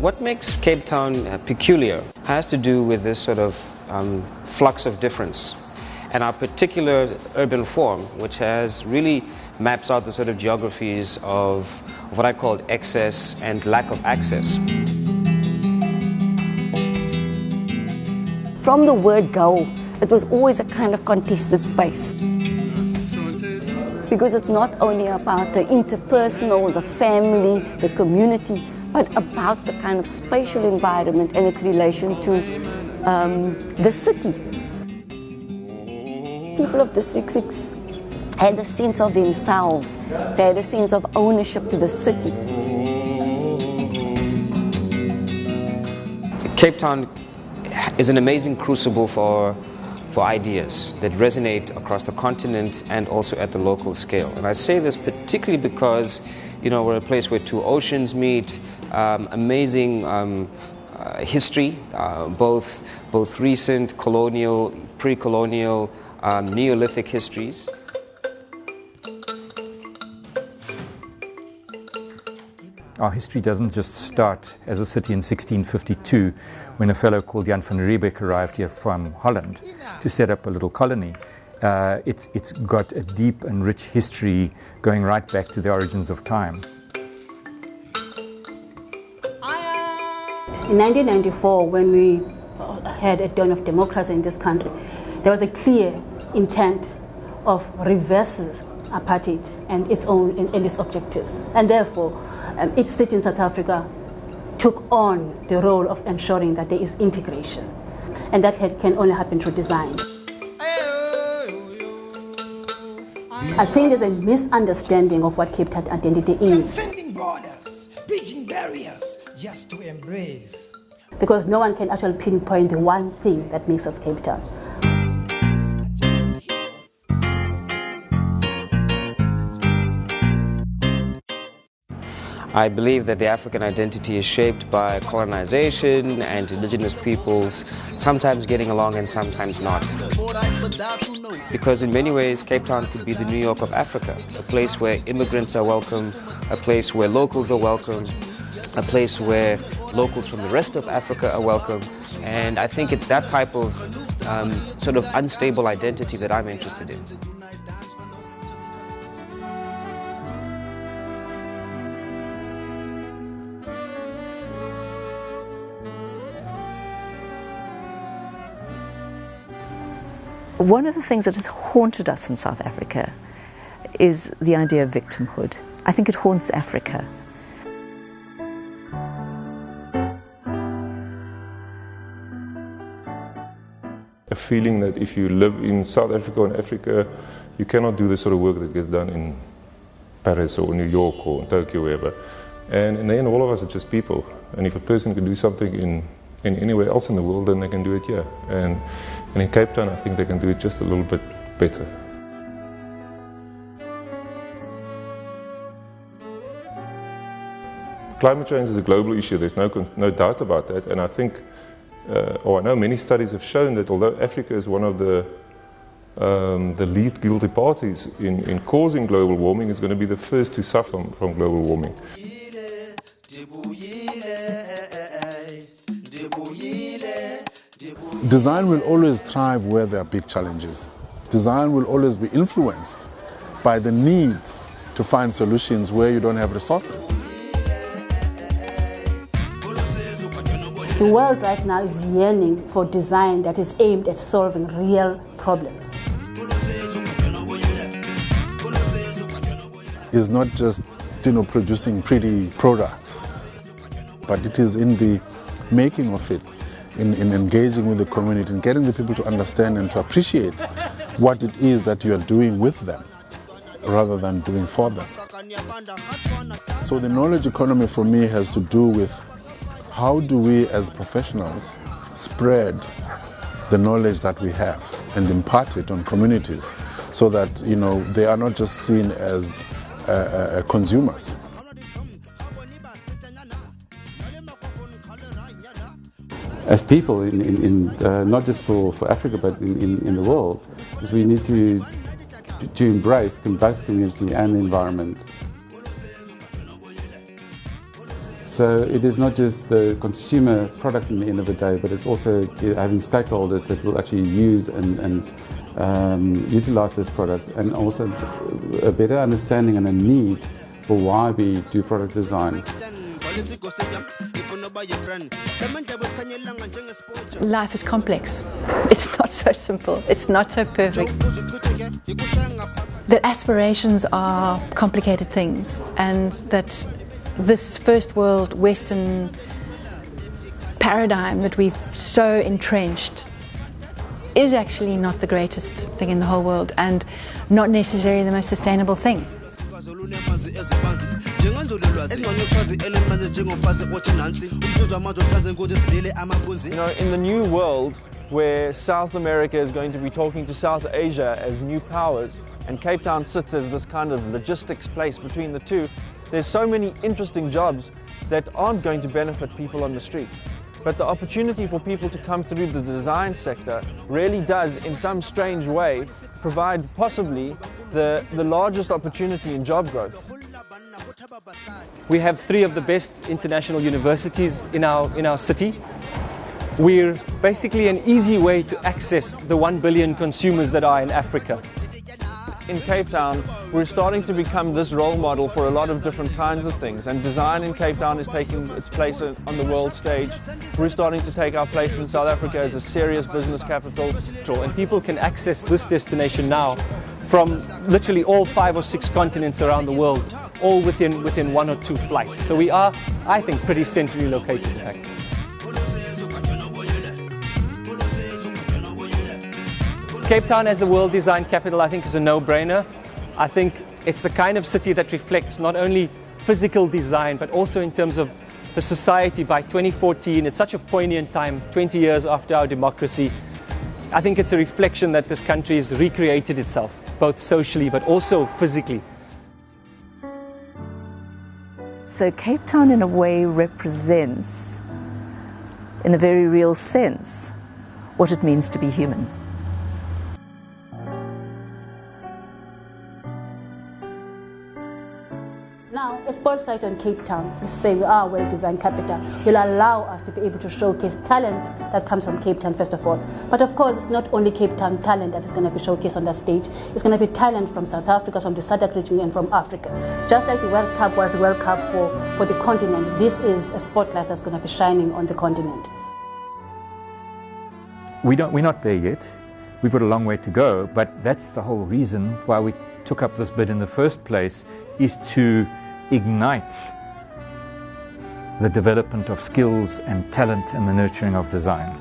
What makes Cape Town peculiar has to do with this sort of flux of difference and our particular urban form, which has really maps out the sort of geographies of what I called excess and lack of access. From the word go, it was always a kind of contested space. Because it's not only about the interpersonal, the family, the community, but about the kind of spatial environment and its relation to the city. People of District 6 had a sense of themselves, they had a sense of ownership to the city. Cape Town is an amazing crucible for ideas that resonate across the continent and also at the local scale. And I say this particularly because, you know, we're a place where two oceans meet, amazing history, both recent, colonial, pre-colonial, Neolithic histories. Our history doesn't just start as a city in 1652 when a fellow called Jan van Riebeeck arrived here from Holland to set up a little colony. It's got a deep and rich history going right back to the origins of time. In 1994, when we had a dawn of democracy in this country, there was a clear intent of reverses apartheid and its own and its objectives, and therefore each city in South Africa took on the role of ensuring that there is integration, and that can only happen through design. I think there's a misunderstanding of what Cape Town identity is. Transcending borders, bridging barriers, just to embrace. Because no one can actually pinpoint the one thing that makes us Cape Town. I believe that the African identity is shaped by colonization and indigenous peoples, sometimes getting along and sometimes not. Because in many ways, Cape Town could be the New York of Africa, a place where immigrants are welcome, a place where locals are welcome, a place where locals from the rest of Africa are welcome. And I think it's that type of sort of unstable identity that I'm interested in. One of the things that has haunted us in South Africa is the idea of victimhood. I think it haunts Africa. A feeling that if you live in South Africa or in Africa, you cannot do the sort of work that gets done in Paris or New York or Tokyo, wherever. And in the end, all of us are just people. And if a person can do something in anywhere else in the world, then they can do it here. And in Cape Town, I think they can do it just a little bit better. Climate change is a global issue, there's no doubt about that. And I think, or I know many studies have shown that although Africa is one of the least guilty parties in causing global warming, is going to be the first to suffer from global warming. Design will always thrive where there are big challenges. Design will always be influenced by the need to find solutions where you don't have resources. The world right now is yearning for design that is aimed at solving real problems. It's not just, producing pretty products, but it is in the making of it, in engaging with the community, and getting the people to understand and to appreciate what it is that you are doing with them, rather than doing for them. So the knowledge economy for me has to do with how do we as professionals spread the knowledge that we have and impart it on communities so that, they are not just seen as consumers. As people, not just for Africa, but in the world, is we need to embrace both community and the environment. So it is not just the consumer product in the end of the day, but it's also having stakeholders that will actually use and utilize this product, and also a better understanding and a need for why we do product design. Life is complex. It's not so simple. It's not so perfect. That aspirations are complicated things, and that this first world Western paradigm that we've so entrenched is actually not the greatest thing in the whole world, and not necessarily the most sustainable thing. You know, in the new world where South America is going to be talking to South Asia as new powers, and Cape Town sits as this kind of logistics place between the two, there's so many interesting jobs that aren't going to benefit people on the street. But the opportunity for people to come through the design sector really does, in some strange way, provide possibly the largest opportunity in job growth. We have 3 of the best international universities in our city. We're basically an easy way to access the 1 billion consumers that are in Africa. In Cape Town, we're starting to become this role model for a lot of different kinds of things, and design in Cape Town is taking its place on the world stage. We're starting to take our place in South Africa as a serious business capital. And people can access this destination now from literally all 5 or 6 continents around the world, all within 1 or 2 flights. So we are, I think, pretty centrally located in fact. Cape Town as the world design capital, I think, is a no-brainer. I think it's the kind of city that reflects not only physical design, but also in terms of the society. By 2014, it's such a poignant time, 20 years after our democracy. I think it's a reflection that this country has recreated itself, both socially but also physically. So Cape Town in a way represents, in a very real sense, what it means to be human. Now, a spotlight on Cape Town, let's say we are a well-designed capital, will allow us to be able to showcase talent that comes from Cape Town, first of all. But of course, it's not only Cape Town talent that is going to be showcased on that stage. It's going to be talent from South Africa, from the SADC region, and from Africa. Just like the World Cup was the World Cup for the continent, this is a spotlight that's going to be shining on the continent. We're not there yet. We've got a long way to go, but that's the whole reason why we took up this bid in the first place, is to ignite the development of skills and talent and the nurturing of design.